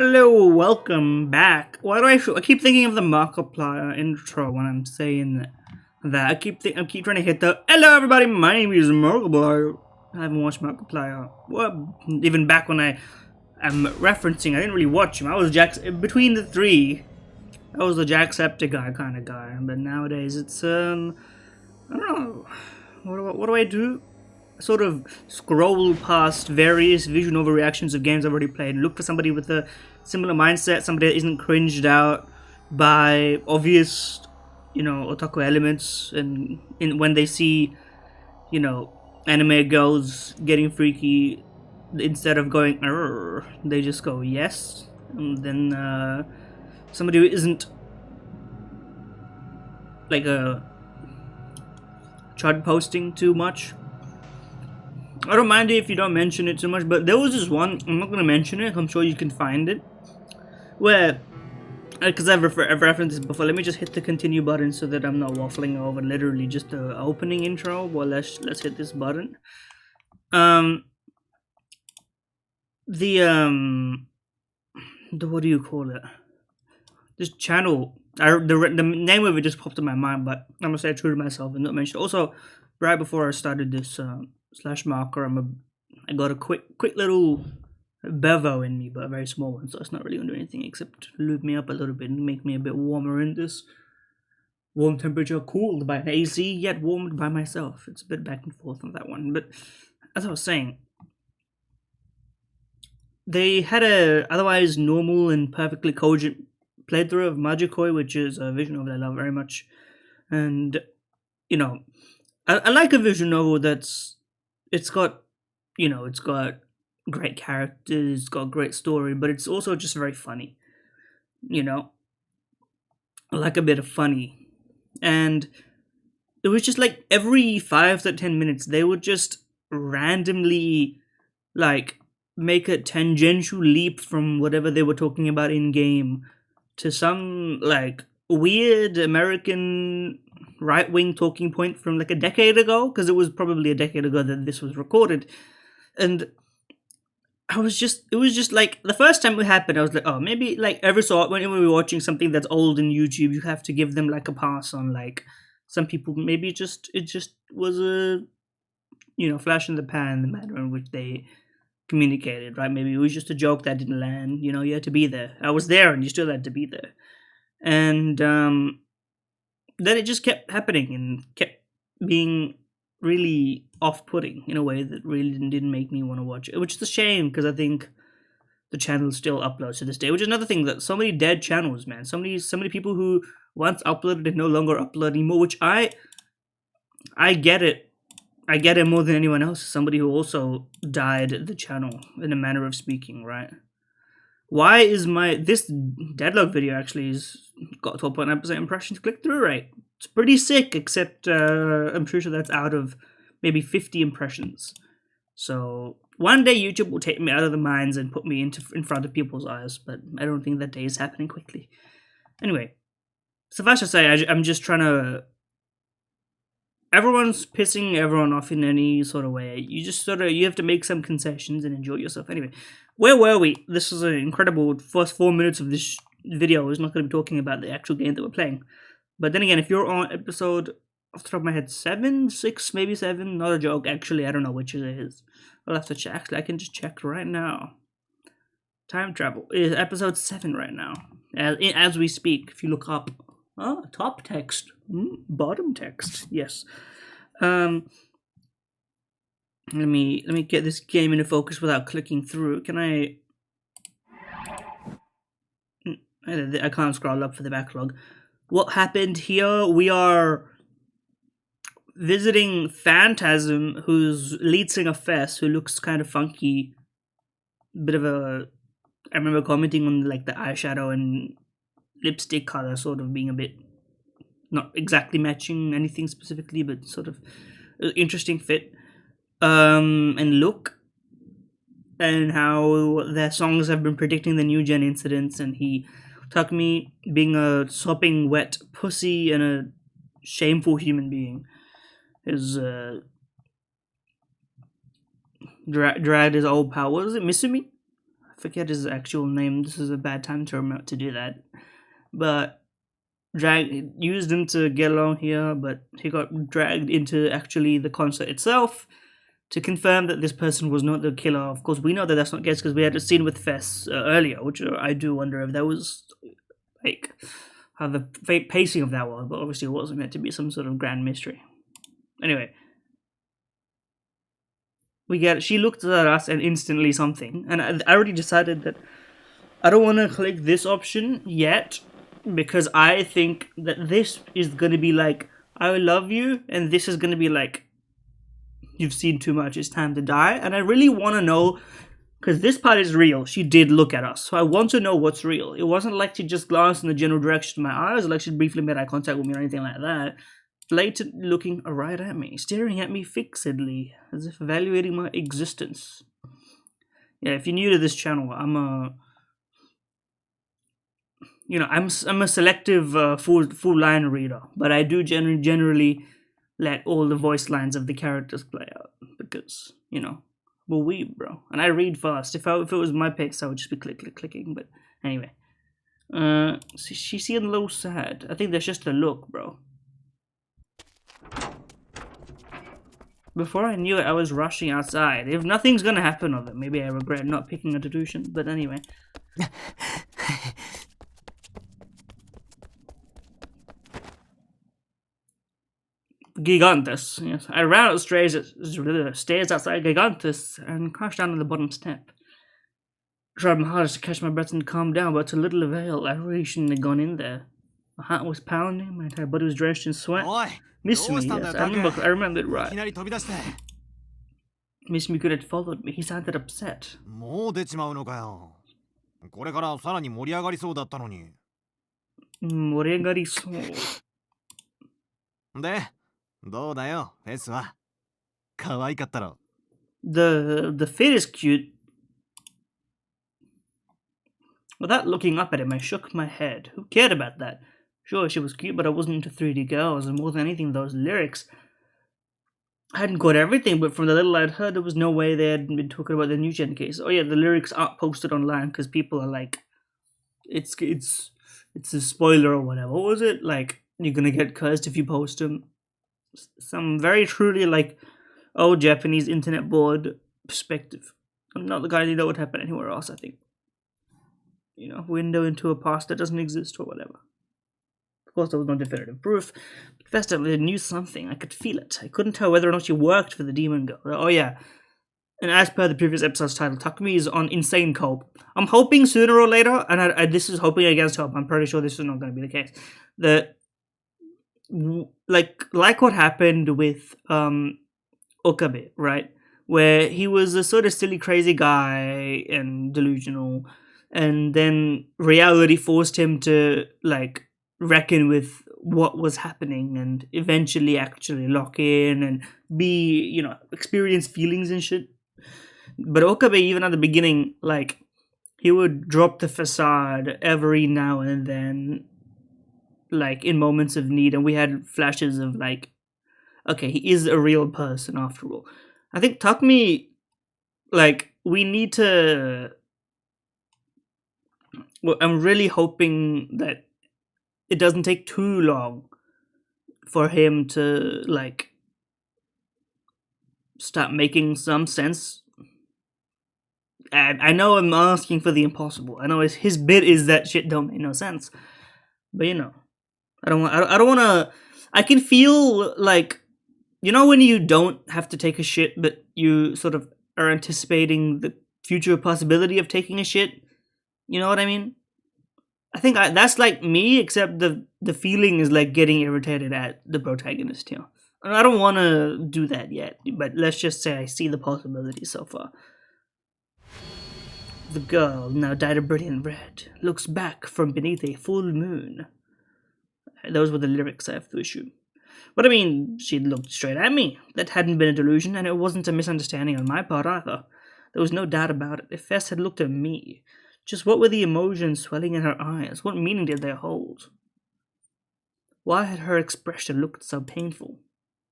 Hello, welcome back. Why do I keep thinking of the Markiplier intro when I'm saying that? I keep trying to hit the hello everybody. My name is Markiplier. I haven't watched Markiplier. Well, even back when I'm referencing, I didn't really watch him. I was between the three. I was the Jacksepticeye kind of guy. But nowadays it's I don't know. What do I do? Sort of scroll past various vision overreactions of games I've already played, look for somebody with a similar mindset, somebody that isn't cringed out by obvious, otaku elements, and when they see, anime girls getting freaky, instead of going, "Arr," they just go, yes, and then somebody who isn't like a chud posting too much. I don't mind it if you don't mention it too much, but there was this one, I'm not going to mention it, I'm sure you can find it, where, because I've referenced this before, let me just hit the continue button so that I'm not waffling over literally just the opening intro. Well, let's hit this button. The what do you call it? This channel, the name of it just popped in my mind, but I'm going to say it true to myself and not mention it. Also, right before I started this slash marker, I got a quick little bevo in me, but a very small one, so it's not really going to do anything except lube me up a little bit and make me a bit warmer in this warm temperature, cooled by an AC, yet warmed by myself. It's a bit back and forth on that one, but as I was saying, they had a otherwise normal and perfectly cogent playthrough of Magikoi, which is a visual novel I love very much, and I like a visual novel it's got great characters, it's got great story, but it's also just very funny. I like a bit of funny. And it was just like every 5 to 10 minutes they would just randomly like make a tangential leap from whatever they were talking about in game to some like weird American right wing talking point from like a decade ago, because it was probably a decade ago that this was recorded. And it was just like the first time it happened, I was like, oh, maybe like every so when we were watching something that's old in YouTube, you have to give them like a pass on like some people. Maybe it just was a flash in the pan, the manner in which they communicated, right? Maybe it was just a joke that didn't land. You had to be there. I was there, and you still had to be there. And then it just kept happening and kept being really off-putting in a way that really didn't make me want to watch it, which is a shame because I think the channel still uploads to this day, which is another thing, that so many dead channels, man. So many people who once uploaded and no longer upload anymore, which I get it. I get it more than anyone else. Somebody who also died the channel in a manner of speaking, right? Why is this Deadlock video actually got 12.9% impressions click-through rate? It's pretty sick, except I'm pretty sure that's out of maybe 50 impressions. So one day YouTube will take me out of the mines and put me in front of people's eyes, but I don't think that day is happening quickly. Anyway, suffice to say, I'm just trying to... Everyone's pissing everyone off in any sort of way. You just you have to make some concessions and enjoy yourself. Anyway, where were we? This is an incredible first 4 minutes of this video. Is not going to be talking about the actual game that we're playing. But then again, if you're on episode, off the top of my head, 7, 6, maybe 7, not a joke, actually, I don't know which it is. I'll have to check. Actually, I can just check right now. Time travel is episode 7 right now, as we speak. If you look up, top text, bottom text, yes. Let me get this game into focus without clicking through. Can I can't scroll up for the backlog. What happened here? We are visiting Phantasm, who's lead singer Fess, who looks kind of funky. Bit of a... I remember commenting on like the eyeshadow and lipstick color sort of being a bit not exactly matching anything specifically, but sort of interesting fit. And look, and how their songs have been predicting the new gen incidents, and Takumi being a sopping wet pussy and a shameful human being is dragged his old pal. What was it, Misumi? forget his actual name. This is a bad time to remember to do that. But used him to get along here, but he got dragged into actually the concert itself to confirm that this person was not the killer. Of course, we know that that's not the case because we had a scene with Fess earlier, which I do wonder if that was like how the pacing of that was, but obviously it wasn't meant to be some sort of grand mystery. Anyway, she looked at us and instantly something, and I already decided that I don't want to click this option yet because I think that this is going to be like, I love you, and this is going to be like, you've seen too much, it's time to die. And I really want to know, because this part is real, she did look at us, so I want to know what's real. It wasn't like she just glanced in the general direction of my eyes, like she briefly made eye contact with me or anything like that. Blatant looking right at me, staring at me fixedly, as if evaluating my existence. Yeah, if you're new to this channel, I'm a selective full line reader, but I do generally let all the voice lines of the characters play out because we're weeb, bro, and I read fast. If it was my picks, I would just be clicking. But anyway, she seemed a little sad. I think that's just a look, bro. Before I knew it, I was rushing outside. If nothing's gonna happen of it, maybe I regret not picking a delusion. But anyway. Gigantus. Yes, I ran up the stairs outside Gigantus and crashed down on the bottom step. Tried my hardest to catch my breath and calm down, but to little avail. I really shouldn't have gone in there. My heart was pounding, my entire body was drenched in sweat. Miss me, yes, I remember it right. Miss me could have followed me. He sounded upset. もう出ちまうのかよ。これからさらに盛り上がりそうだったのに。盛り上がりそう。で、どうだよ、フェスは。可愛かったろ。The fit is cute. Without looking up at him, I shook my head. Who cared about that? Sure, she was cute, but I wasn't into 3D girls, and more than anything, those lyrics. I hadn't got everything, but from the little I'd heard, there was no way they had been talking about the new gen case. Oh yeah, the lyrics aren't posted online because people are like, it's a spoiler or whatever. What was it? Like, you're gonna get cursed if you post them. Some very truly like old Japanese internet board perspective. I'm not the guy who know what happened anywhere else, I think. Window into a past that doesn't exist or whatever. Of course, there was no definitive proof, but Fest definitely knew something. I could feel it. I couldn't tell whether or not she worked for the demon girl. Oh yeah, and as per the previous episode's title, Takumi is on insane cope. I'm hoping sooner or later, and this is hoping against hope, I'm pretty sure this is not going to be the case, that like what happened with Okabe, right? Where he was a sort of silly, crazy guy and delusional, and then reality forced him to like reckon with what was happening and eventually actually lock in and be, experience feelings and shit. But Okabe, even at the beginning, like, he would drop the facade every now and then, like, in moments of need, and we had flashes of, like, okay, he is a real person after all. I think Takumi, like, we need to... Well, I'm really hoping that it doesn't take too long for him to, like, start making some sense. And I know I'm asking for the impossible. I know his bit is that shit don't make no sense. But, I don't want to... I can feel, like, when you don't have to take a shit, but you sort of are anticipating the future possibility of taking a shit? You know what I mean? I think that's like me, except the feeling is like getting irritated at the protagonist here. I don't want to do that yet, but let's just say I see the possibility so far. The girl, now dyed a brilliant red, looks back from beneath a full moon. Those were the lyrics, I have to assume. But I mean, she looked straight at me. That hadn't been a delusion, and it wasn't a misunderstanding on my part either. There was no doubt about it. If Fess had looked at me, just what were the emotions swelling in her eyes? What meaning did they hold? Why had her expression looked so painful?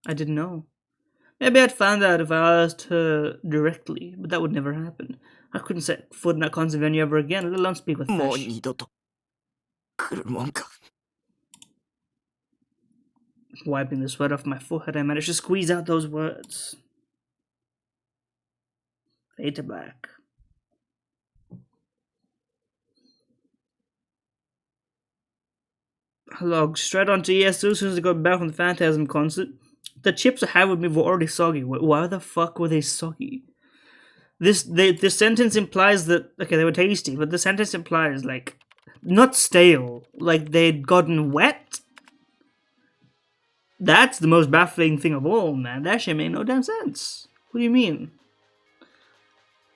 I didn't know. Maybe I'd find out if I asked her directly, but that would never happen. I couldn't set foot in that concert venue ever again, let alone speak with もう Fish. 二度と来るもんか。 Wiping the sweat off my forehead, I managed to squeeze out those words. Fade to black. I logged straight onto ESO as soon as I got back from the Phantasm concert. The chips I had with me were already soggy. Why the fuck were they soggy? This sentence implies that, okay, they were tasty, but the sentence implies, like, not stale, like they'd gotten wet. That's the most baffling thing of all, man. That shit made no damn sense. What do you mean?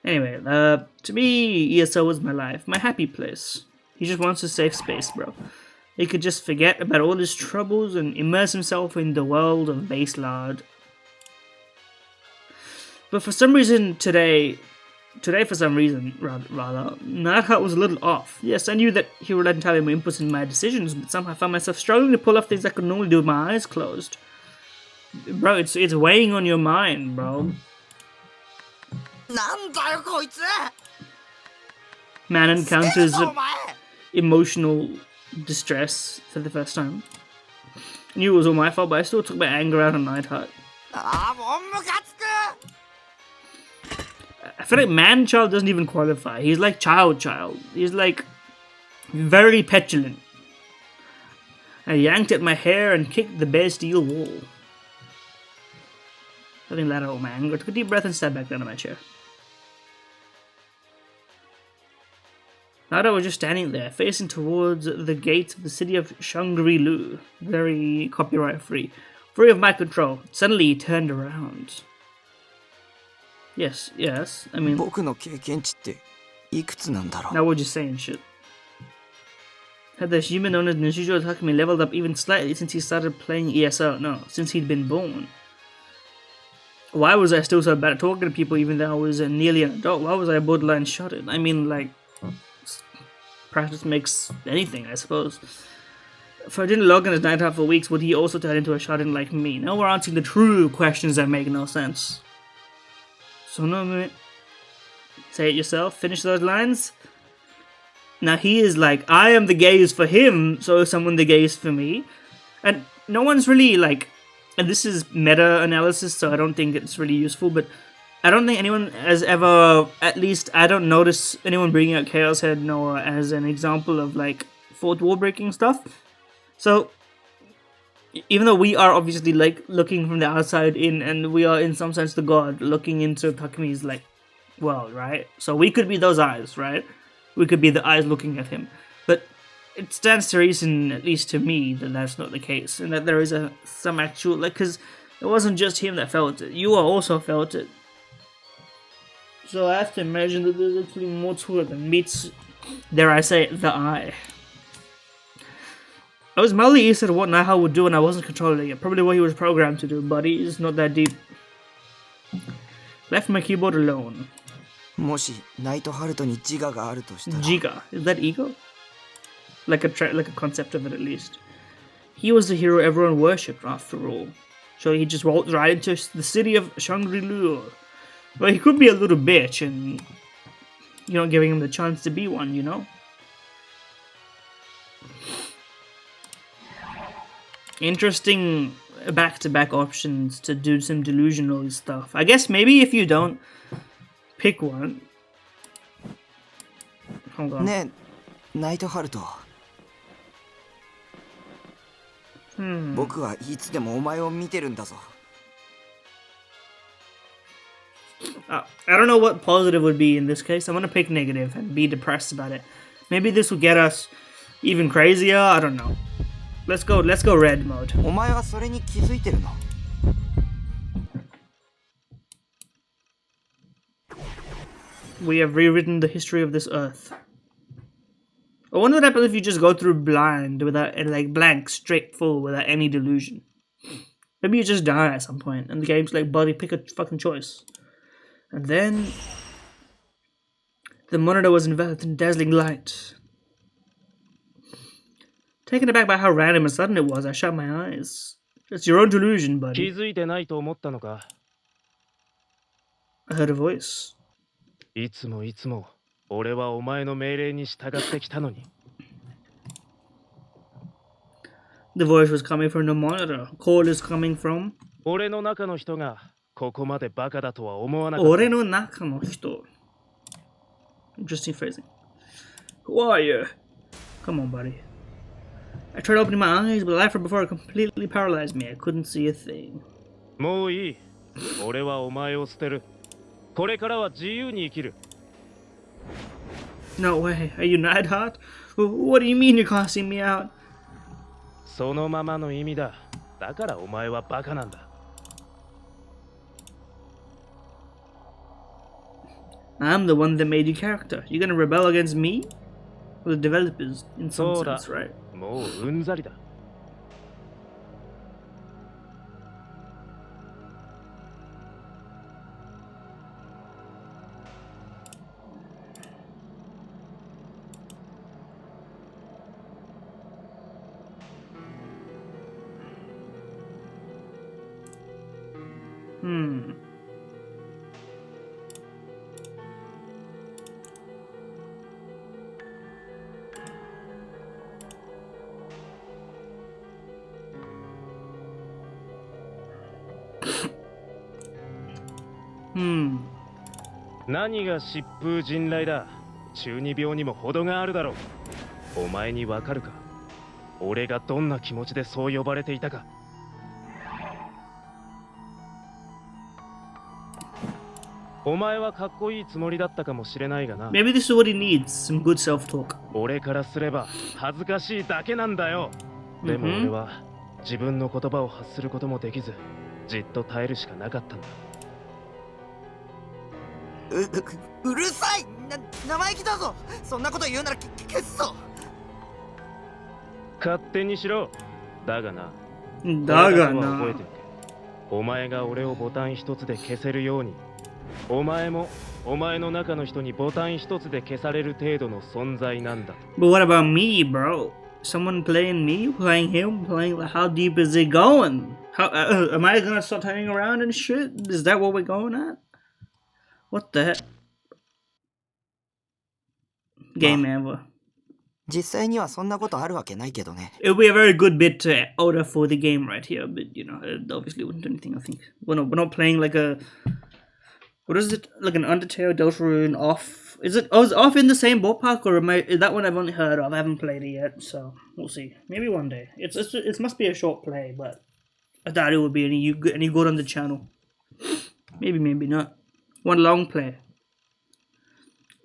Anyway, to me, ESO was my life, my happy place. He just wants a safe space, bro. He could just forget about all his troubles and immerse himself in the world of base lard. But for some reason today for some reason, rather, Nightheart was a little off. Yes, I knew that he would entirely my inputs in my decisions, but somehow I found myself struggling to pull off things I could normally do with my eyes closed. Bro, it's weighing on your mind, bro. なんだよこいつ。 Man encounters お前。 emotional distress for the first time. I knew it was all my fault, but I still took my anger out on Nightheart. ああもうムカつく。 I feel like man-child doesn't even qualify. He's like child-child. He's like very petulant. I yanked at my hair and kicked the bare steel wall. Letting that out all my anger, took a deep breath and sat back down in my chair. Nada was just standing there, facing towards the gates of the city of Shangri-Lu, very copyright-free, free of my control. Suddenly he turned around. Yes, I mean... 僕の経験値っていくつなんだろう。 Now we're just saying shit. Had the human known as Nishijo Takumi leveled up even slightly since he started playing ESO? No, since he'd been born. Why was I still so bad at talking to people even though I was nearly an adult? Why was I borderline shotted? I mean, like... Practice makes anything, I suppose. If I didn't log in as Nightheart for weeks, would he also turn into a shotted like me? Now we're answering the true questions that make no sense. So no, say it yourself, finish those lines. Now he is like, I am the gaze for him, so is someone the gaze for me. And no one's really like, and this is meta-analysis, so I don't think it's really useful, but I don't think anyone has ever, at least I don't notice anyone bringing out Chaos Head Noah as an example of like fourth wall breaking stuff. So even though we are obviously like looking from the outside in, and we are in some sense the god looking into Takumi's like world, right? So we could be those eyes, right? We could be the eyes looking at him. But it stands to reason, at least to me, that that's not the case, and that there is some actual, like, because it wasn't just him that felt it. You also felt it. So I have to imagine that there's actually more to it than meets, dare I say, the eye. I was mildly east at what Nightheart would do and I wasn't controlling it. Probably what he was programmed to do, but he's not that deep. Left my keyboard alone. もしナイトハルトに自我があるとしたら。 Giga. Is that ego? Like a concept of it at least. He was the hero everyone worshipped after all. So he just waltzed right into the city of Shangri-Lu. But he could be a little bitch and you're not giving him the chance to be one, you know? Interesting back-to-back options to do some delusional stuff. I guess maybe if you don't pick one. Hold on. ねえ、ナイトハルト。僕はいつでもお前を見てるんだぞ。I don't know what positive would be in this case. I'm gonna pick negative and be depressed about it. Maybe this will get us even crazier. I don't know. Let's go red mode. お前はそれに気づいてるの？ We have rewritten the history of this earth. I wonder what happens if you just go through blind without, like, blank, straight full, without any delusion. Maybe you just die at some point, and the game's like, buddy, pick a fucking choice. And then the monitor was enveloped in dazzling light. Taken aback by how random and sudden it was, I shut my eyes. It's your own delusion, buddy. 気づいてないと思ったのか。I heard a voice. いつもいつも俺はお前の命令に従ってきたのに。 The voice was coming from the monitor. Call is coming from 俺の中の人がここまでバカだとは思わなかった。 俺の中の人. Interesting phrasing. Who are you? Come on, buddy. I tried opening my eyes, but the light from before completely paralyzed me. I couldn't see a thing. もういい。俺はお前を捨てる。これからは自由に生きる。 No way. Are you Neidhart? What do you mean you're casting me out? そのままの意味だ。だからお前はバカなんだ。 I'm the one that made you character. You're gonna rebel against me? Well, the developers, in some そうだ。 sense, right? もううんざりだ。 何が疾風陣雷だ。中二病にも程があるだろう。お前にわかるか。俺がどんな気持ちでそう呼ばれていたか。お前はかっこいいつもりだったかもしれないがな。 Maybe this is what he needs, some good self-talk. 俺からすれば恥ずかしいだけなんだよ。でも俺は自分の言葉を発することもできず、じっと耐えるしかなかったんだ。 うるさい。生意気だぞ。そんなこと言うなら消すぞ。勝手にしろ。だがな。だがこれだけは覚えな。ておけ。お前が俺をボタン一つで消せるように、お前もお前の中の人にボタン一つで消される程度の存在なんだ。 But what about me, bro? Someone playing me, playing him, playing. How deep is it going? How am I gonna start turning around and shit? Is that what we're going at? What the heck? Game ever. 実際にはそんなことあるわけないけどね。 It would be a very good bit to order for the game right here, but you know, it obviously wouldn't do anything. I think we're not playing like a. What is it? Like an Undertale, Deltarune, off? Is it? Oh, is off in the same ballpark, or is that one I've only heard of? I haven't played it yet, so we'll see. Maybe one day. It must be a short play, but I doubt it would be any good on the channel. Maybe not. One long play.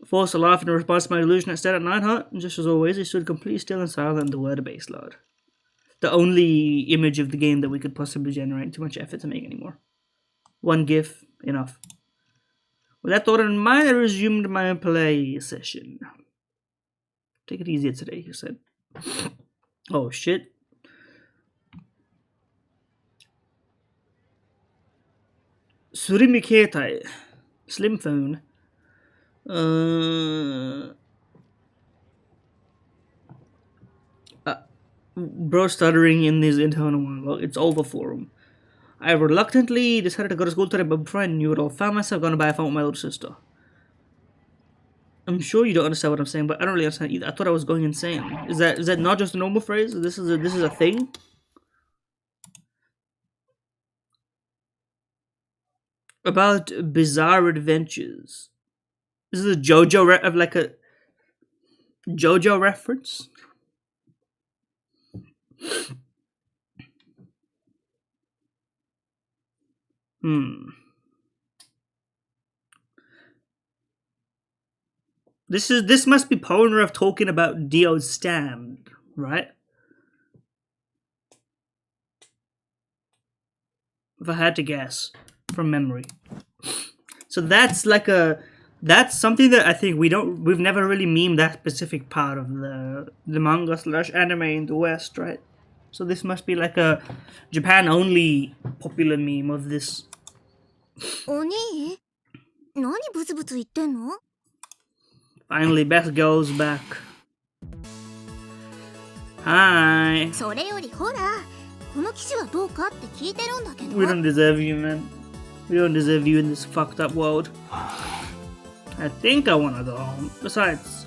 Forced to laugh in response to my illusion at at Nightheart, and just as always, he stood completely still and silent in the word base load. The only image of the game that we could possibly generate. Too much effort to make anymore. One GIF, enough. With that thought in mind, I resumed my play session. Take it easier today, he said. Oh shit. Surimi Keitai. Slim phone. Bro stuttering in his internal monologue. It's over for him. I reluctantly decided to go to school today, but before I knew it all, found myself going to buy a phone with my little sister. I'm sure you don't understand what I'm saying, but I don't really understand either. I thought I was going insane. Is that not just a normal phrase? This is a thing? About bizarre adventures. This is a JoJo JoJo reference. This must be Polnareff talking about Dio's stand, right? If I had to guess from memory. So that's something that I think we've never really memed that specific part of the manga / anime in the West, right? So this must be like a Japan only popular meme of this. お兄何ブツブツ言ってんの Finally, Beth goes back. Hi. それよりほらこの機種はどうかって聞いてるんだけど We don't deserve you, man. We don't deserve you in this fucked up world. I think I want to go home. Besides,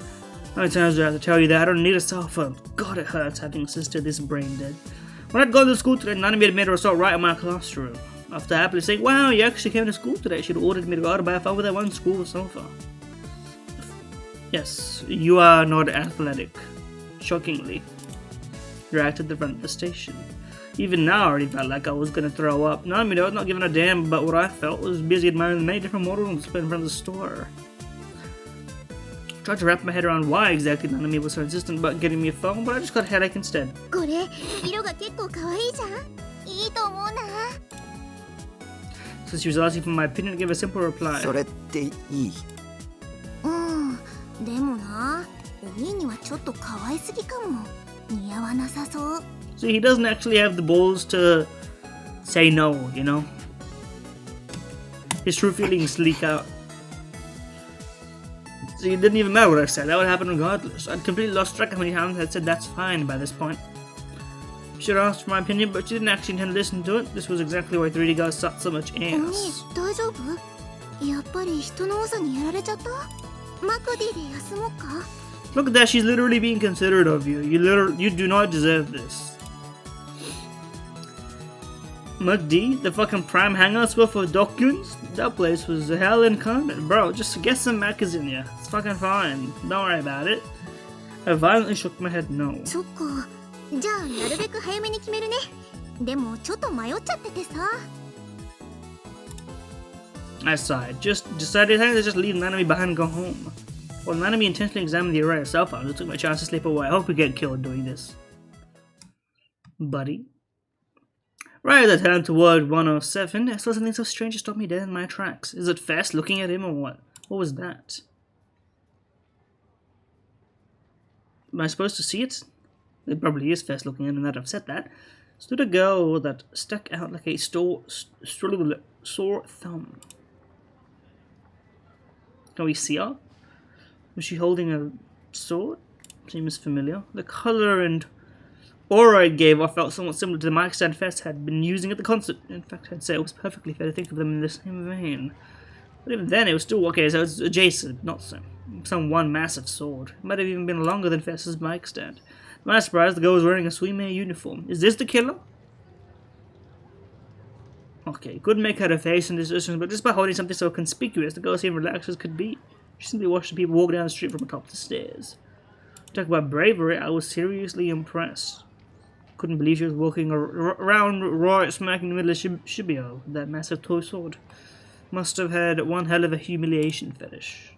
how many times do I have to tell you that I don't need a cell phone? God, it hurts having a sister this brain dead. When I'd gone to school today, Nanami had made her assault right in my classroom. After happily saying, "Wow, you actually came to school today," she'd ordered me to go out to buy a phone with that one school sofa. Yes, you are not athletic. Shockingly. You're at the front of the station. Even now, I already felt like I was gonna throw up. Nanami, though, not giving a damn about what I felt, was busy admiring the many different models in front of the store. I tried to wrap my head around why exactly Nanami was so insistent about getting me a phone, but I just got a headache instead. これ色が結構可愛いじゃん。いいと思うな。 Since she was asking for my opinion, I gave a simple reply. それっていい？でもな、お兄にはちょっと可愛すぎかも。似合わなさそう。 So he doesn't actually have the balls to say no, you know? His true feelings leak out. So it didn't even matter what I said, that would happen regardless. I'd completely lost track of how many times I'd said that's fine by this point. She had asked for my opinion, but she didn't actually intend to listen to it. This was exactly why 3D guys sucked so much お兄、 ass. 大丈夫？やっぱり人の多さにやられちゃった？マクディで休もうか？ Look at that, she's literally being considerate of you. You do not deserve this. McD, the fucking prime hangout spot for Dokuns? That place was hell incarnate. Bro, just get some Macas in ya. It's fucking fine. Don't worry about it. I violently shook my head no. そっか。じゃあなるべく早めに決めるね。でもちょっと迷っちゃっててさ。 I sighed. Just decided to just leave Nanami behind and go home. Well, Nanami intentionally examined the array of cell phones. I took my chance to slip away. I hope we get killed doing this. Buddy. Right as I turned toward 107, I saw something so strange it stopped me dead in my tracks. Is it Fest looking at him or what? What was that? Am I supposed to see it? It probably is Fest looking at him, now that I've said that. Stood a girl that stuck out like a sore thumb. Can we see her? Was she holding a sword? Seems familiar. The color and aura it gave off felt somewhat similar to the mic stand Fest had been using at the concert. In fact, I'd say it was perfectly fair to think of them in the same vein. But even then, it was still okay, so it's adjacent, not some one massive sword. It might have even been longer than Fest's mic stand. To my surprise, the girl was wearing a Suime uniform. Is this the killer? Okay, couldn't make out her face in this distance, but just by holding something so conspicuous, the girl seemed relaxed as could be. She simply watched the people walk down the street from atop the stairs. Talk about bravery, I was seriously impressed. Couldn't believe she was walking around right smack in the middle of Shibio with that massive toy sword. Must have had one hell of a humiliation fetish.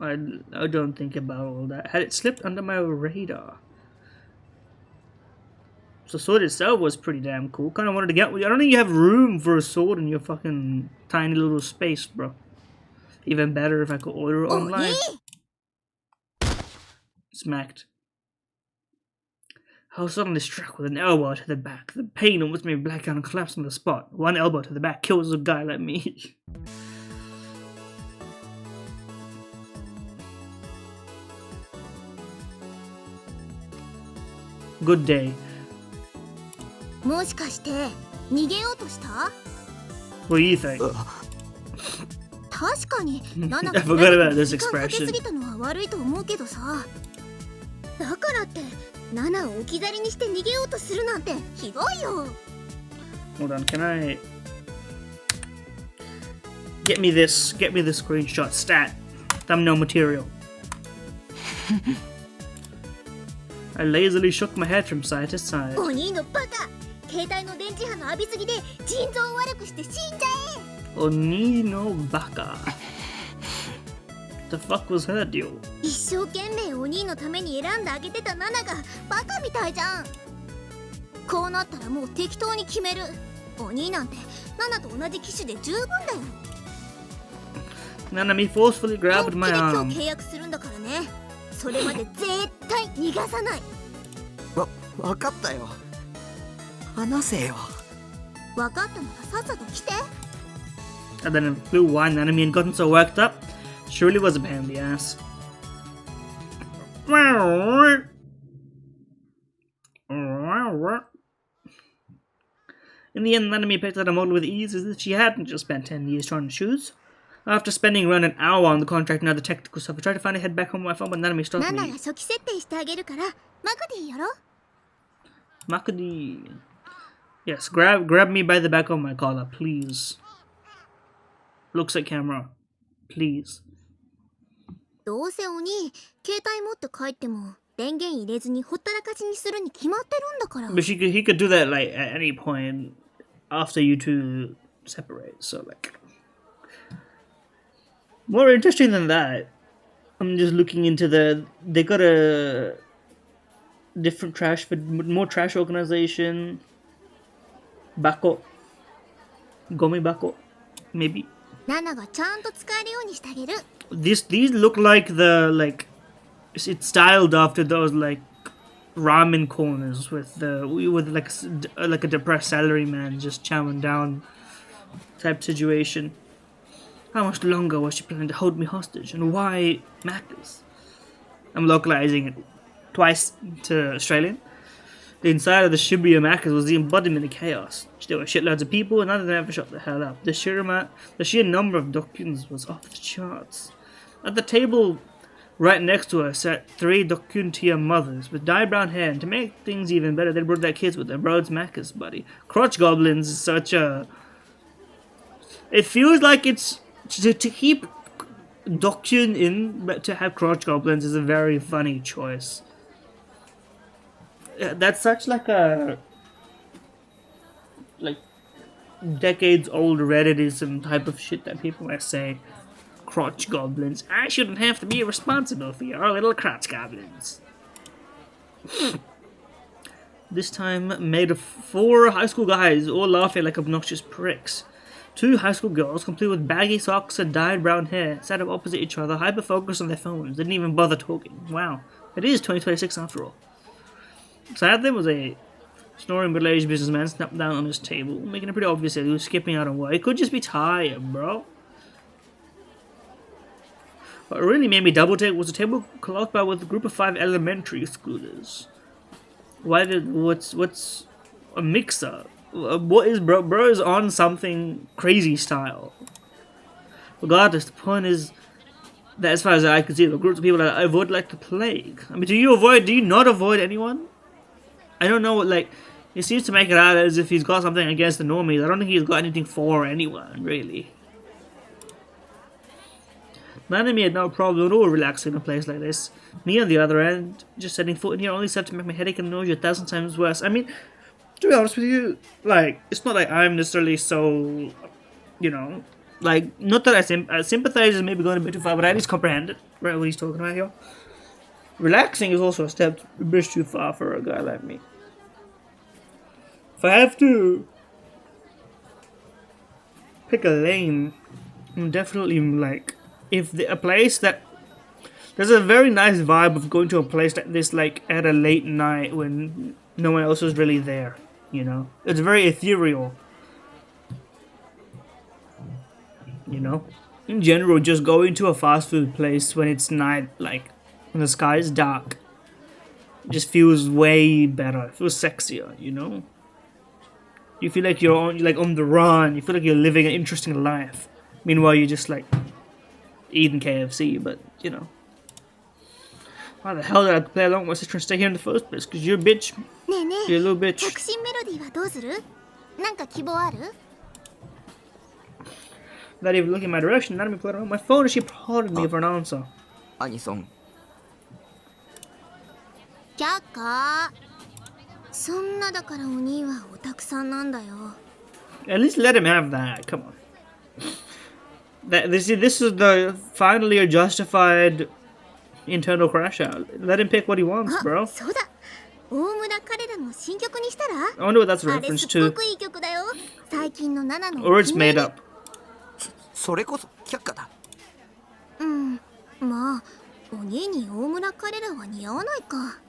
I don't think about all that. Had it slipped under my radar? So the sword itself was pretty damn cool. Kind of wanted to get one. I don't think you have room for a sword in your fucking tiny little space, bro. Even better if I could order it online. Smacked. I was suddenly struck with an elbow to the back. The pain almost made me black out and collapse on the spot. One elbow to the back kills a guy like me. Good day. もしかして逃げようとした？ What do you think? 確かにナナ I が forgot about this 時間かけす expression. ぎたのは悪いと思うけどさ。だからってナナを置き去りにして逃げようとするなんてひどいよ。 Hold on, can I get me this screenshot stat thumbnail material. I lazily shook my head from side to side. お兄のバカ。携帯の電磁波の浴びすぎで腎臓を悪くして死んじゃえ。 Oni no baka. The fuck was her deal? 一生懸命お兄のために選んであげてたナナがバカみたいじゃん。こうなったらもう適当に決める。お兄なんてナナと同じ機種で十分だよ。 Nanami forcefully 本 grabbed 気で my 今 arm. 日契約するんだからね。それまで絶対逃がさない。わかったよ。話せよ。分かったならさっさと来て。 And then it flew why Nanami had gotten so worked up. She really was a pain in the ass. In the end, Nanami picked out a model with ease as if she hadn't just spent 10 years trying to choose. After spending around an hour on the contract and other technical stuff, I tried to finally head back home on my phone, but Nanami stopped ナナが me. 初期設定してあげるからマクディやろ Makudi. Yes, grab me by the back of my collar, please. Looks at camera. Please. どうせ鬼携帯持って帰っても電源入れずにほったらかしにするに決まってるんだから But he could do that like at any point after you two separate. So like, more interesting than that, I'm just looking into they got a different trash, but more trash organization. Bako, Gomi Bako, maybe. ナナがちゃんと使えるようにしてあげる These look like it's styled after those like ramen corners with like a depressed salaryman just chowing down type situation. How much longer was she planning to hold me hostage, and why Macca's? I'm localizing it twice to Australian. The inside of the Shibuya Macca's was the embodiment of chaos. There were shitloads of people, and none of them ever shut the hell up. The sheer number of dokuns was off the charts. At the table right next to her sat 3 dokun tier mothers with dyed brown hair, and to make things even better, they brought their kids with them. Broad's Macca's, buddy. Crotch goblins is such a... It feels like it's... To keep dokun in, but to have crotch goblins is a very funny choice. That's such like a... like decades old Redditism type of shit that people might say. Crotch goblins. I shouldn't have to be responsible for your little crotch goblins. This time made of 4 high school guys, all laughing like obnoxious pricks. 2 high school girls, complete with baggy socks and dyed brown hair, sat up opposite each other, hyper-focused on their phones, didn't even bother talking. Wow. It is 2026 after all. Beside them was a snoring middle-aged businessman snapped down on his table, making it pretty obvious that he was skipping out on work. He could just be tired, bro. What really made me double take was a tablecloth by with a group of 5 elementary schoolers. What's a mixer? What is bro is on something crazy style. Regardless, the point is that as far as I can see, the groups of people that I avoid like the plague. I mean, do you not avoid anyone? I don't know what, like, he seems to make it out as if he's got something against the normies. I don't think he's got anything for anyone, really. Nanami had no problem at all relaxing in a place like this. Me, on the other end, just setting foot in here only served to make my headache and nausea 1,000 times worse. I mean, to be honest with you, like, it's not like I'm necessarily so, you know, like, not that I sympathize is maybe going a bit too far, but I at least comprehend it, right, what he's talking about here. Relaxing is also a bit too far for a guy like me. If I have to pick a lane, I'm definitely like, a place that there's a very nice vibe of going to a place like this, like at a late night when no one else is really there. You know, it's very ethereal. You know, in general, just going to a fast food place when it's night, like when the sky is dark, just feels way better. It feels sexier. You know, you feel like you're on the run. You feel like you're living an interesting life. Meanwhile, you're just like eating KFC, but you know. Why the hell did I play along with my sister and stay here in the first place? Because you're a bitch. ねえね You're a え little bitch. 着信メロディーはどうするなんか希望ある Not even looking my direction, Nanami put it on my phone and she prodded me for an answer. アニソン却下そんなだからお兄はオタクさんなんだよ At least let him have that. Come on. This is the finally a justified internal crash out. Let him pick what he wants, あ bro. そうだ大村彼らの新曲にしたら I wonder what that's a あれ reference すっご to. くいい曲だよ最近のナナの Or it's お気に入 made り up. それこそ却下だうんまあお兄に大村彼らは似合わないか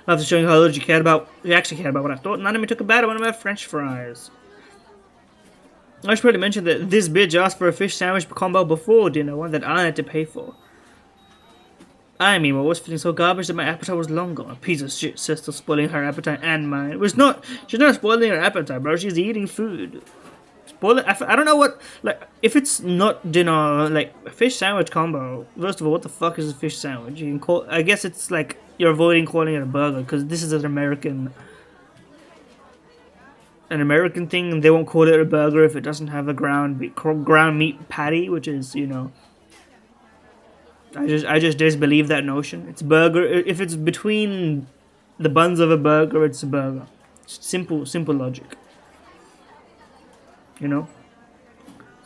After showing how little he actually cared about what I thought, Nanami took a bite of one of my French fries. I should probably mention that this bitch asked for a fish sandwich combo before dinner, one that I had to pay for. I mean, was feeling so garbage that my appetite was long gone. A piece of shit sister spoiling her appetite and mine. She's not spoiling her appetite, bro. She's eating food. Spoiling. I don't know what, like, if it's not dinner, like, a fish sandwich combo. First of all, what the fuck is a fish sandwich? You can call, I guess it's like, you're avoiding calling it a burger, because this is an American thing, and they won't call it a burger if it doesn't have a ground meat patty, which is, you know, I just disbelieve that notion. It's burger. If it's between the buns of a burger, it's a burger. Simple logic. You know,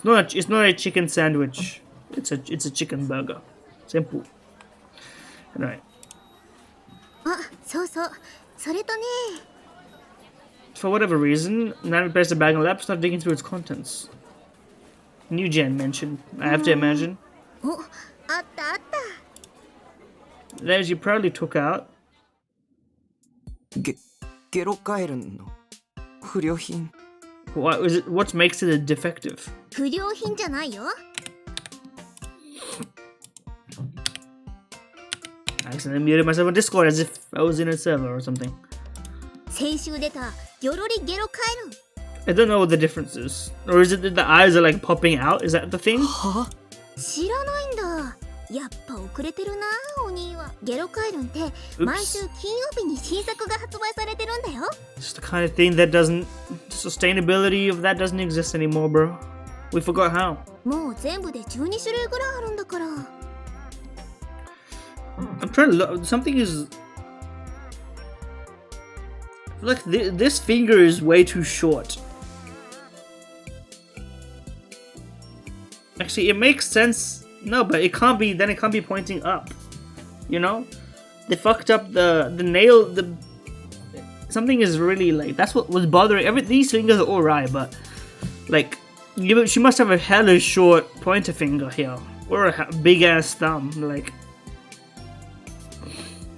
it's not a chicken sandwich. It's a chicken burger. Simple. Right. あ、そうそう。それとね。 For whatever reason, Nanami placed a bag in the lap, started digging through its contents. New Gen mentioned. I have to imagine. お、あったあった。 That you proudly took out. ゲロカエルの不良品。 What makes it a defective? 不良品じゃないよ。 I accidentally muted myself on Discord as if I was in a server or something. 先週出たギョロリゲロカエル。 I don't know what the difference is. Or is it that the eyes are like popping out? Is that the thing? は知らないんだ。やっぱ遅れてるな、お兄は。ゲロカエルンって毎週金曜日に新作が発売されてるんだよ。 It's the kind of thing that doesn't... Sustainability of that doesn't exist anymore, bro. We forgot how. もう全部で12種類ぐらいあるんだから。 I'm trying to look... Something is... Look, this finger is way too short. Actually, it makes sense. No, but it can't be. Then it can't be pointing up. You know, they fucked up the nail. Something is really like that's what was bothering. These fingers are alright, but like, she must have a hella short pointer finger here, or a big ass thumb. Like,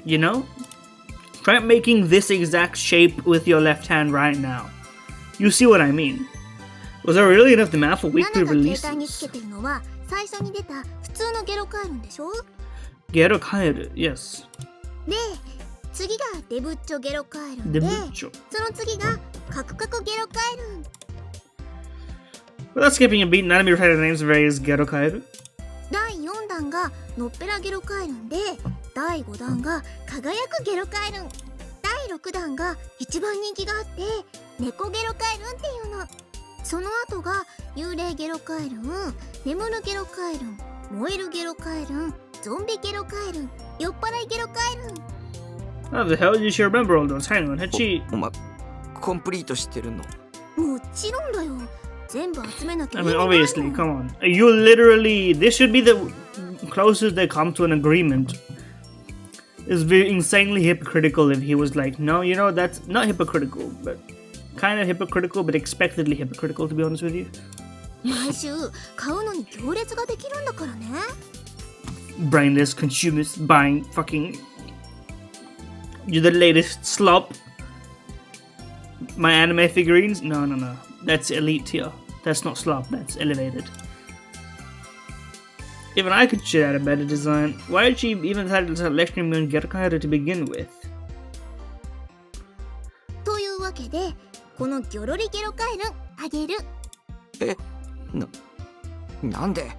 you know, try making this exact shape with your left hand right now. You see what I mean? Was there really enough demand for weekly ナナが携帯につ releases? けてるのは最初に出た普通のゲロカエルンでしょ。 Gero Kaeru, yes. で、次がデブッチョゲロカエルン The で、 Bucho. その次がカクカクゲロカエルン。 Without skipping a beat, Nanami repeated the names of various Gero Kaeru. 第4弾がのっぺらゲロカエルンで、第5弾が輝くゲロカエルン、第6弾が一番人気があって猫ゲロカエルンっていうの。その後が幽霊ゲロカエルン、眠るゲロカエルン、燃えるゲロカエルン、ゾンビゲロカエルン、酔っ払いゲロカエルン。 How the hell did she remember all those? Hang on, had she... お前コンプリートしてるの？もちろんだよ。全部集めなきゃ I 意味 mean, ないもん。 obviously, come on. You literally... This should be the closest they come to an agreement. It's very insanely hypocritical if he was like, no, you know, that's not hypocritical, but kind of hypocritical, but expectedly hypocritical, to be honest with you. 毎週買うのに行列ができるんだからね。 Brainless consumers buying fucking... You're the latest slop. My anime figurines? No. That's elite tier. That's not slop, that's elevated. Even I could shit out a better design. Why did she even decide to lecturing me on Gerokaeru to begin with? というわけで、このギョロリゲロカエルンあげる。なんで？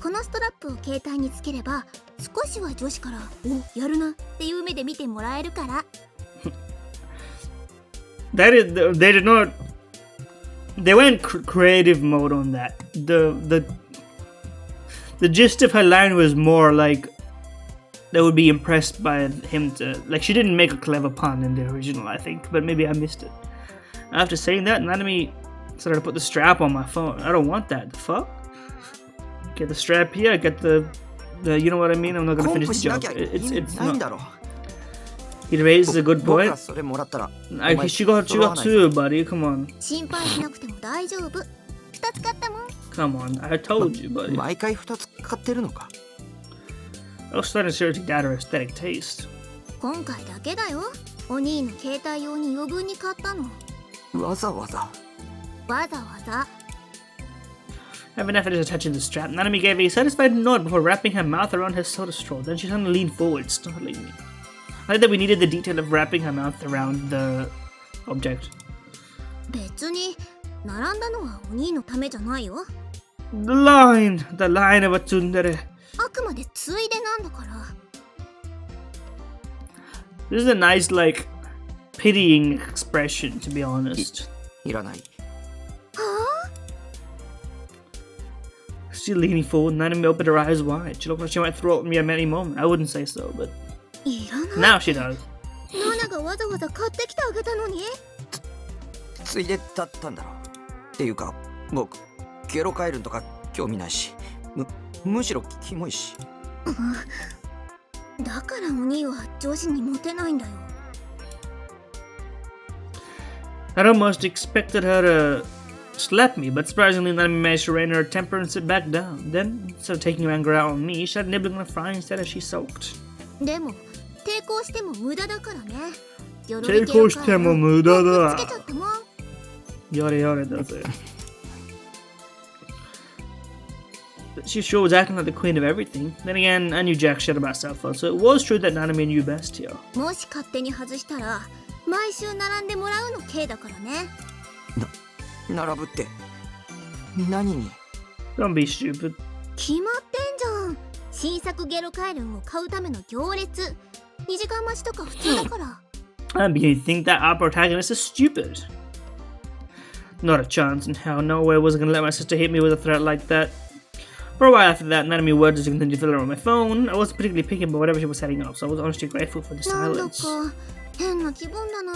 このストラップを携帯につければ、少しは女子から「お、やるな」っていう目で見てもらえるから。That is, they did not. They went creative mode on that. The gist of her line was more like they would be impressed by him to like. She didn't make a clever pun in the original, I think, but maybe I missed it. After saying that, Nanami started to put the strap on my phone. I don't want that. The fuck? Get the strap here. Get the you know what I mean? I'm not gonna コン finish プ the しな joke. きゃ意味 It's ないん not. だろ。 He raises a good 僕 point. がそれもらったら。 She got two, buddy. Come on. 心配しなくても大丈夫。2つ買ったもん。 Come on. I told you, buddy. 毎回2つ買ってるのか。 I was starting to seriously doubt her aesthetic taste. 今回だけだよ。お兄の携帯用に余分に買ったの。わざわざ。わざわざ。Having enough finished attaching the strap, Nanami gave a satisfied nod before wrapping her mouth around her soda straw. Then she suddenly leaned forward, startling me. I like that we needed the detail of wrapping her mouth around the object. 別に並んだのはお兄のためじゃないよ。 The line of a tsundere. あくまでついでなんだから。 This is a nice, like, pitying expression, to be honest. いらない。は She leaning forward, Nanami opened her eyes wide. She looked like she might throw at me at any moment. I wouldn't say so, but あ、いらない。 now she does. ナナがわざわざ買ってきてあげたのに。ついでだったんだろう。っていうか僕ゲロカエルンとか興味ないし、むしろキモいし。だからお兄は女子にモテないんだよ。 I'd almost expected her to slap me, but surprisingly, Nanami managed to rein her temper and sit back down. Then, instead of taking her anger out on me, she started nibbling on a fry instead as she sulked. でも抵抗しても無駄だからね。抵抗しても無駄だ。つけちゃったもん。Yada yada does it. She sure was acting like the queen of everything. Then again, I knew jack shit about Southfall, so it was true that Nanami knew best here. もし勝手に外したら毎週並んでもらうの K だからね。並ぶって何に？ Don't be stupid. 決まってんじゃん。新作ゲロカエルンを買うための行列。2時間待ちとか普通だから。I mean, you think that our protagonist is stupid? Not a chance in hell. No way was I gonna let my sister hit me with a threat like that. For a while after that, Nanami words just continued to fiddle around my phone. I wasn't particularly picky about whatever she was setting up, so I was honestly grateful for the なんだ silence. か変な気分だな。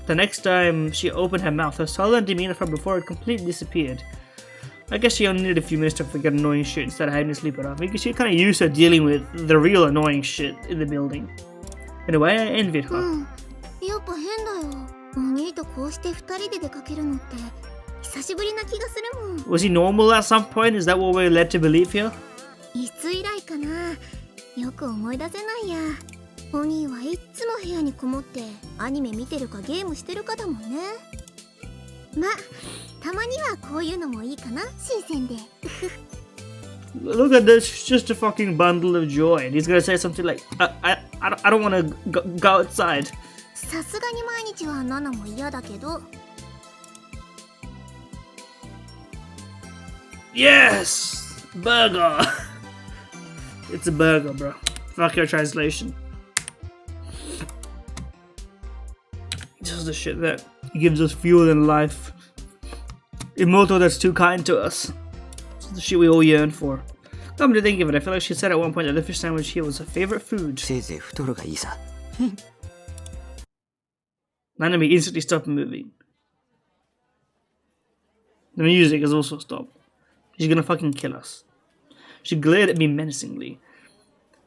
The next time she opened her mouth, her solid demeanor from before had completely disappeared. I guess she only needed a few minutes to forget annoying shit instead of having to sleep it off, because she kind of used to dealing with the real annoying shit in the building. In a way, I envied her. うん。やっぱ変だよ。お兄とこうして2人で出かけるのって久しぶりな気がするもん。 Was he normal at some point? Is that what we're led to believe here? いつ以来かな。よく思い出せないや。お兄はいっつも部屋にこもってアニメ見てるかゲームしてるかだもんね。ま、たまにはこういうのもいいかな、新鮮で。Look at this, it's just a fucking bundle of joy. And he's gonna say something like, I don't wanna go outside. さすがに毎日はナナも嫌だけど。 Yes! Burger! It's a burger, bro. Fuck your translation. Just the shit that gives us fuel in life. Immortal that's too kind to us. It's the shit we all yearn for. Come to think of it, I feel like she said at one point that the fish sandwich here was her favorite food. せいぜい太るがいいさ。 Nanami instantly stopped moving. The music has also stopped. She's gonna fucking kill us. She glared at me menacingly.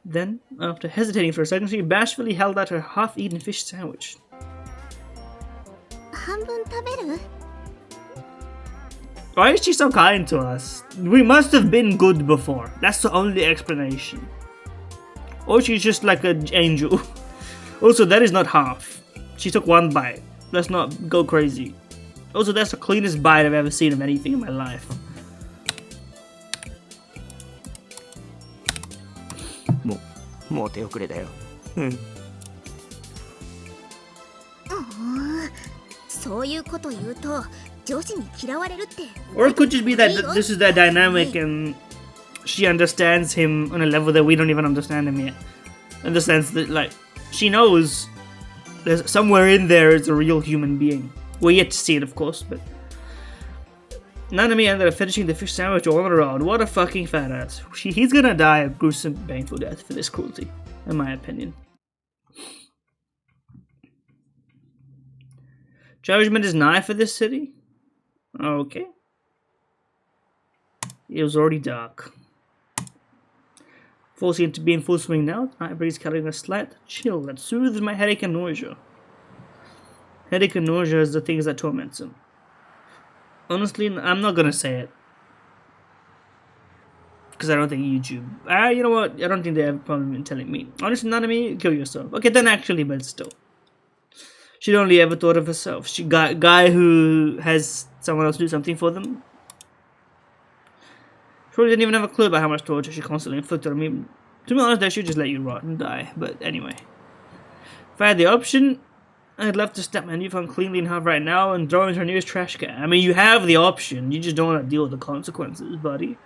Then, after hesitating for a second, she bashfully held out her half-eaten fish sandwich. 半分食べる？ Why is she so kind to us? We must have been good before. That's the only explanation. Or she's just like an angel. Also, that is not half. She took one bite. Let's not go crazy. Also, that's the cleanest bite I've ever seen of anything in my life. もう手遅れだよ。そういうこと言うと上司に嫌われるって。 Or it could just be that this is their dynamic and she understands him on a level that we don't even understand him yet. In the sense that, like, she knows there's somewhere in there is a real human being. We're yet to see it, of course, but Nanami ended up finishing the fish sandwich all on her own. What a fucking fat ass. He's gonna die a gruesome, painful death for this cruelty, in my opinion. Judgment is nigh for this city? Okay. It was already dark. Fall seemed to be in full swing now. Night breeze carrying a slight chill that soothes my headache and nausea. Headache and nausea is the things that torment him. Honestly, I'm not gonna say it. Because I don't think YouTube... you know what? I don't think they have a problem in telling me. Honestly, Nanami, kill yourself. Okay, then actually, but still. She'd only ever thought of herself. She got guy who has someone else do something for them. Surely didn't even have a clue about how much torture she constantly inflicted on me. To be honest, they should just let you rot and die. But anyway. If I had the option, I'd love to step my newfound cleanly in half right now and throw into her nearest trash can. I mean, you have the option. You just don't want to deal with the consequences, buddy.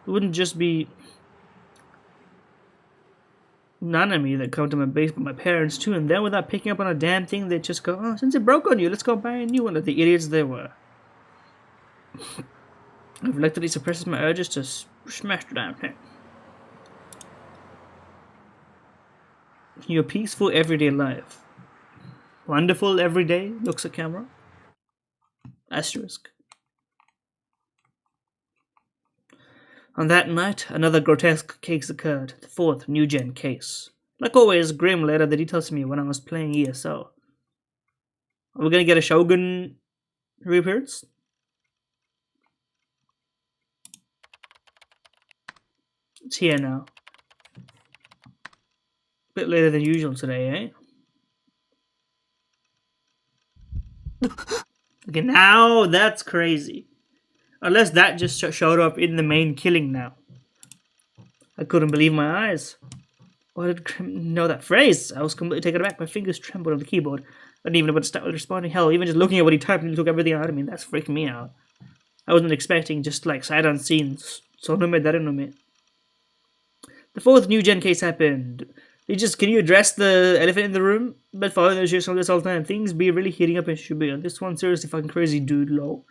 It wouldn't just be Nanami that come to my base, but my parents too. And then without picking up on a damn thing, they'd just go, oh, since it broke on you, let's go buy a new one, like the idiots they were. I've reluctantly suppresses my urges to smash the damn thing. Your peaceful everyday life. Wonderful everyday, looks at camera. Asterisk. On that night, another grotesque case occurred, the fourth new-gen case. Like always, Grim laid out the details to me when I was playing ESO. Are we gonna get a Shogun reappearance? It's here now. Bit later than usual today, eh? Okay, now that's crazy. Unless that just showed up in the main killing now. I couldn't believe my eyes. Why did Grim know that phrase? I was completely taken aback. My fingers trembled on the keyboard. I didn't even know what to start with responding. Hell, even just looking at what he typed took everything out of me. That's freaking me out. I wasn't expecting just like sight unseen. So no me, that no me. The fourth new gen case happened. Can you address the elephant in the room? But following those years from this all the time, things be really heating up in Shibuya. This one seriously fucking crazy, dude, lol.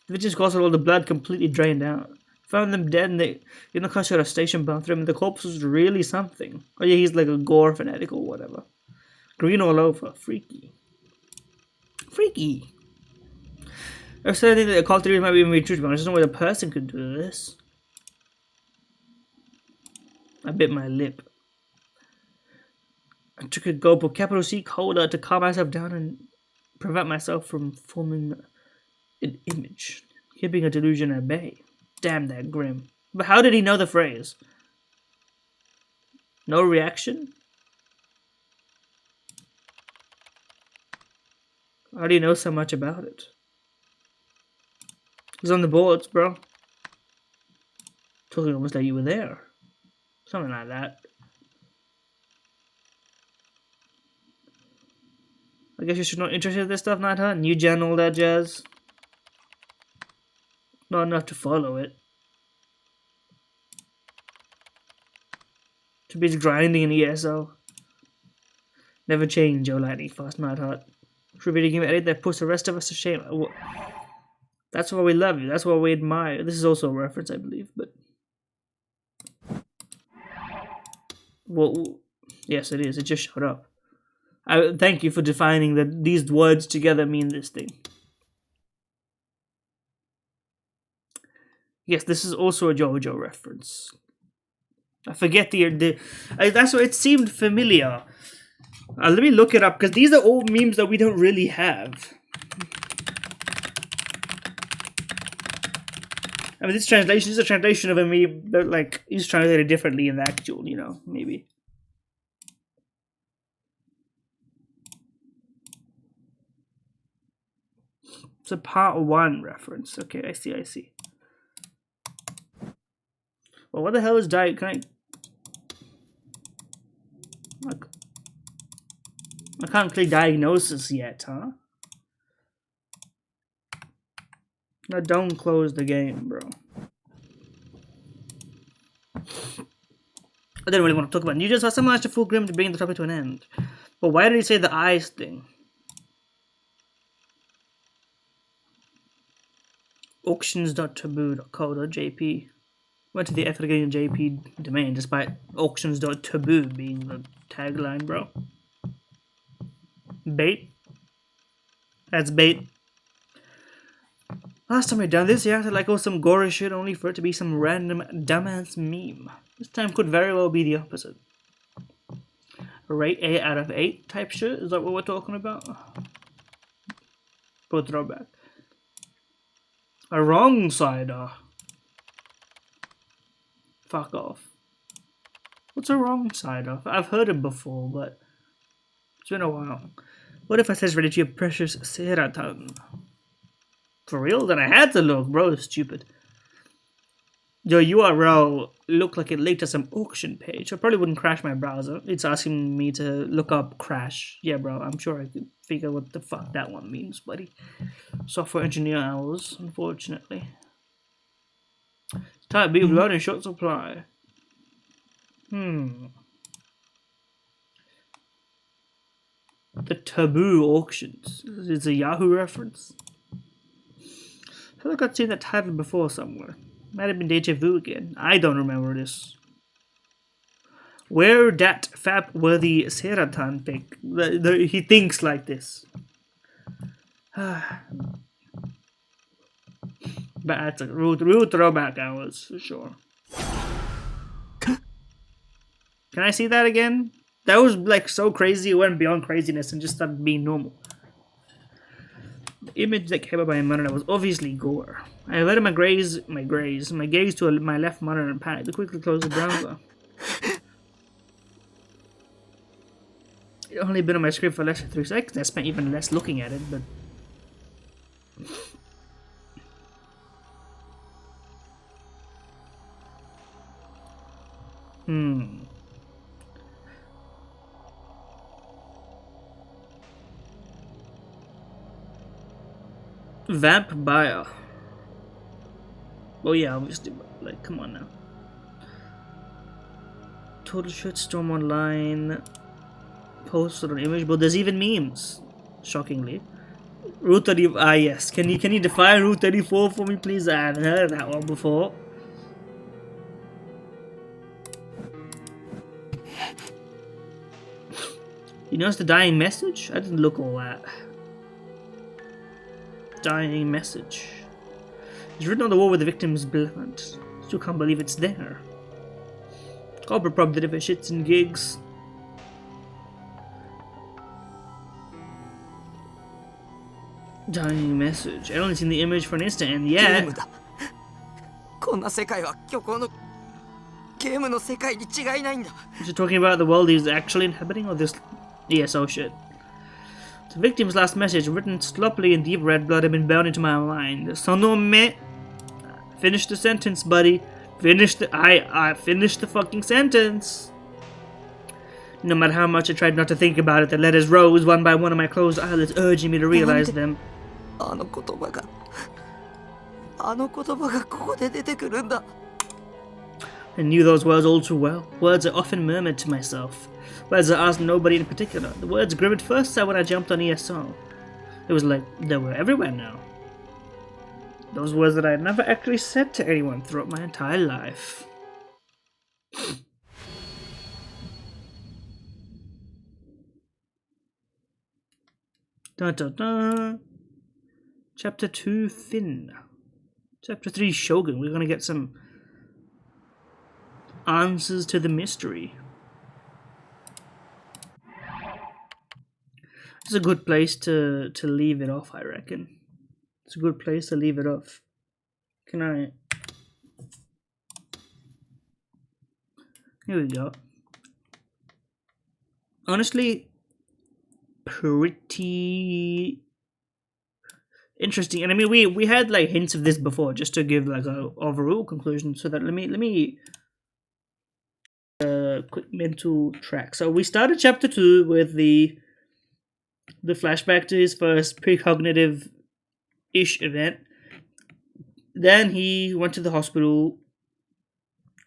The victims caused all the blood completely drained out. Found them dead in the Kashira station bathroom, and the corpse was really something. Oh yeah, he's like a gore fanatic or whatever. Green all over. Freaky. Freaky. I've said I think that the occult theories might be even true, but I just don't know why a person could do this. I bit my lip. I took a gulp of capital C cola to calm myself down and prevent myself from forming an image, keeping a delusion at bay. Damn that Grim. But how did he know the phrase? No reaction? How do you know so much about it? It was on the boards, bro. Talking almost like you were there. Something like that. I guess you should not interested in this stuff, not huh? New gen, all that jazz. Not enough to follow it. To be grinding in ESO. Never change your lightning fast, not hot. True video game edit that puts the rest of us to shame. That's why we love you. That's why we admire. This is also a reference, I believe, but. Well, yes, it is. It just showed up. Thank you for defining that these words together mean this thing. Yes, this is also a JoJo reference. I forget that's what it seemed familiar. Let me look it up because these are all memes that we don't really have. I mean, this is a translation of a meme, but like he's translated differently in the actual, maybe. It's a part 1 reference. Okay, I see. Well, what the hell is I can't click diagnosis yet, huh? No, don't close the game, bro. I didn't really want to talk about it. You just have someone to fool Grim to bring the topic to an end. But why did he say the eyes thing? Auctions.taboo.co.jp. Went to the effort of getting a JP domain despite auctions.taboo being the tagline, bro. Bait? That's bait. Last time I done this, he acted like it was some gory shit only for it to be some random dumbass meme. This time could very well be the opposite. Rate 8 out of 8 type shit? Is that what we're talking about? Go throwback. A wrong sider. Fuck off. What's a wrong sider? I've heard it before, but it's been a while. What if I says ready to your precious Seratan? For real? Then I had to look, bro. It's stupid. Your URL looked like it linked to some auction page. I probably wouldn't crash my browser. It's asking me to look up crash. Yeah, bro, I'm sure I could figure what the fuck that one means, buddy. Software engineer hours, unfortunately. Type B blood in short supply. The Taboo auctions. It's a Yahoo reference. I feel like I've seen that title before somewhere. Might have been Deja Vu again. I don't remember this. Where that fap-worthy Seratan pick? He thinks like this. But that's a real throwback hours, for sure. Can I see that again? That was like so crazy, it went beyond craziness and just started being normal. The image that came up by my monitor was obviously gore. I averted my gaze to my left monitor and panicked to quickly close the browser. It only been on my screen for less than 3 seconds. I spent even less looking at it, but Vamp Buyer. Oh yeah, obviously, like, come on now. Total shitstorm online. Posted on image, but there's even memes. Shockingly. Route 30. Ah, yes. Can you define Route 34 for me, please? I haven't heard of that one before. You notice the dying message? I didn't look all that. Dying message. It's written on the wall with the victim's blood. Still can't believe it's there. Corporate probably did it for shits and gigs. Dying message. I only seen the image for an instant, and yet. こんな世界は虚構のゲームの世界に違いないんだ。 Is it talking about the world he's actually inhabiting, or this? Yes, oh shit. The victim's last message, written sloppily in deep red blood, had been bound into my mind. Sonome. Finish the sentence, buddy. I finished the fucking sentence. No matter how much I tried not to think about it, the letters rose one by one on my closed eyelids, urging me to realize them. あの言葉がここで出てくるんだ。 I knew those words all too well. Words I often murmured to myself. Words I asked nobody in particular. The words gripped first when I jumped on ESO. It was like they were everywhere now. Those words that I had never actually said to anyone throughout my entire life. Dun dun dun. Chapter 2, Finn. Chapter 3, Shogun. We're gonna get some answers to the mystery. It's a good place to leave it off, I reckon. It's a good place to leave it off. Can I... Here we go. Honestly, pretty interesting. And I mean, we had like hints of this before, just to give like a overall conclusion. So that let me quick mental track. So we started chapter 2 with the flashback to his first precognitive-ish event. Then he went to the hospital,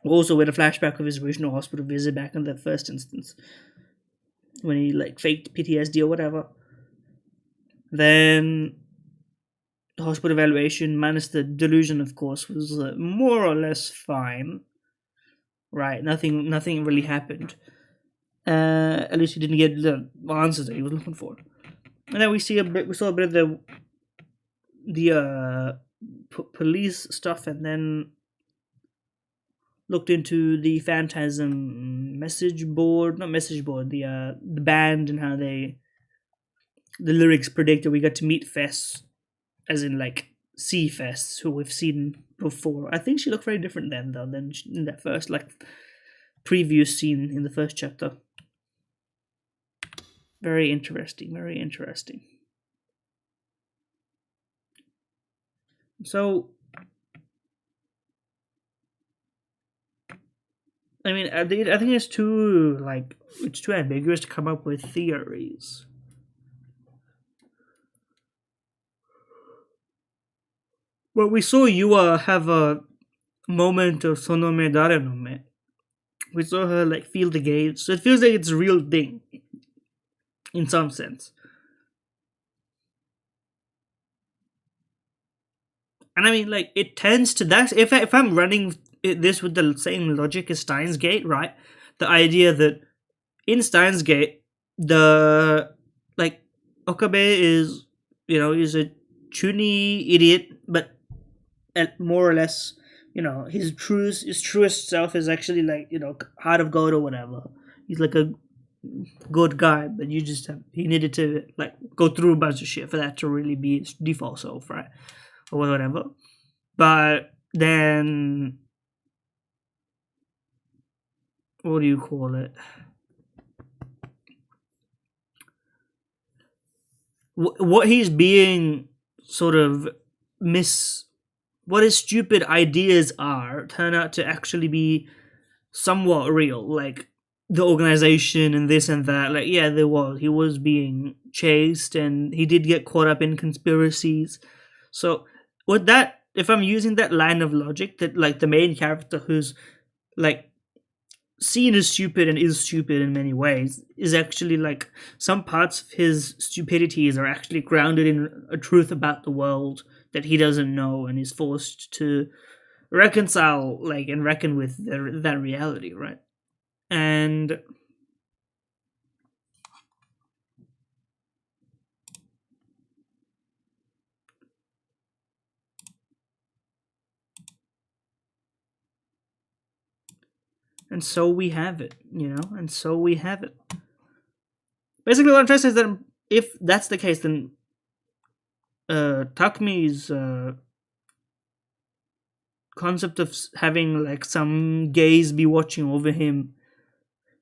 also with a flashback of his original hospital visit back in the first instance, when he like faked PTSD or whatever. Then the hospital evaluation, minus the delusion, of course, was more or less fine. Right, nothing really happened. At least he didn't get the answers that he was looking for. And then we saw a bit of the police stuff, and then looked into the Phantasm the band, and how the lyrics predicted we got to meet Fess, as in like see Fess, who we've seen before. I think she looked very different then, though, than in that first like previous scene in the first chapter. Very interesting, very interesting. So I mean, I think it's too ambiguous to come up with theories. Well, we saw Yua have a moment of Sonome Dare no Me. We saw her like feel the gaze, so it feels like it's a real thing, in some sense. And I mean, like, it tends to that. If I'm running this with the same logic as Steins Gate, right? The idea that in Steins Gate, the like Okabe is, he's a chuny idiot, but more or less, his truest self is actually like, heart of gold or whatever. He's like a good guy, but he needed to like go through a bunch of shit for that to really be his default self, right? Or whatever. But then, what do you call it? What he's being sort of what his stupid ideas are turn out to actually be somewhat real. Like the organization and this and that. Like, yeah, he was being chased and he did get caught up in conspiracies. So with that, if I'm using that line of logic, that like the main character who's like seen as stupid and is stupid in many ways is actually like some parts of his stupidities are actually grounded in a truth about the world that he doesn't know and is forced to reconcile like and reckon with that reality, right? And so we have it, and so we have it. Basically, what I'm trying to say is that if that's the case, then Takumi's concept of having like some gaze be watching over him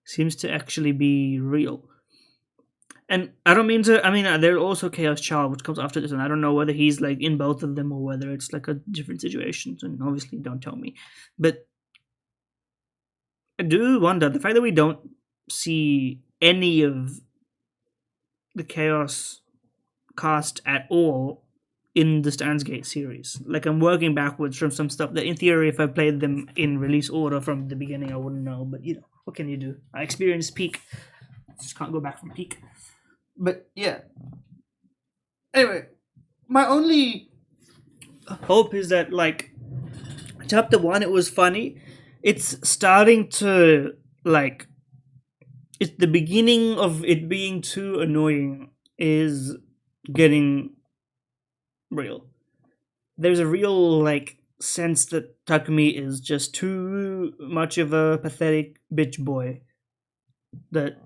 seems to actually be real. And I don't mean to. I mean, there's also Chaos Child, which comes after this, and I don't know whether he's like in both of them or whether it's like a different situation. And obviously, don't tell me. But I do wonder the fact that we don't see any of the Chaos cast at all in the Steins Gate series. Like, I'm working backwards from some stuff that in theory if I played them in release order from the beginning I wouldn't know, but what can you do? I experienced Peak, just can't go back from Peak. But yeah, anyway, my only hope is that like chapter 1 it was funny. It's starting to like, it's the beginning of it being too annoying is getting real. There's a real like sense that Takumi is just too much of a pathetic bitch boy, that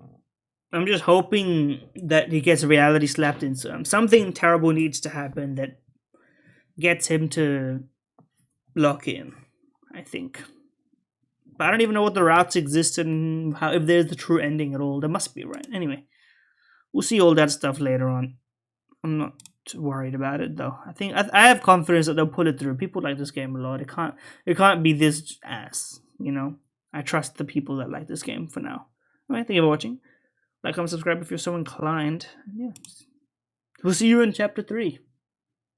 I'm just hoping that he gets reality slapped into him. Something terrible needs to happen that gets him to lock in, I think. But I don't even know what the routes exist and how, if there's the true ending at all. There must be, right? Anyway, we'll see all that stuff later on. I'm not too worried about it though. I think I have confidence that they'll pull it through. People like this game a lot. It can't be this ass, I trust the people that like this game for now. Alright, thank you for watching. Like, comment, subscribe if you're so inclined. Yeah. We'll see you in chapter 3.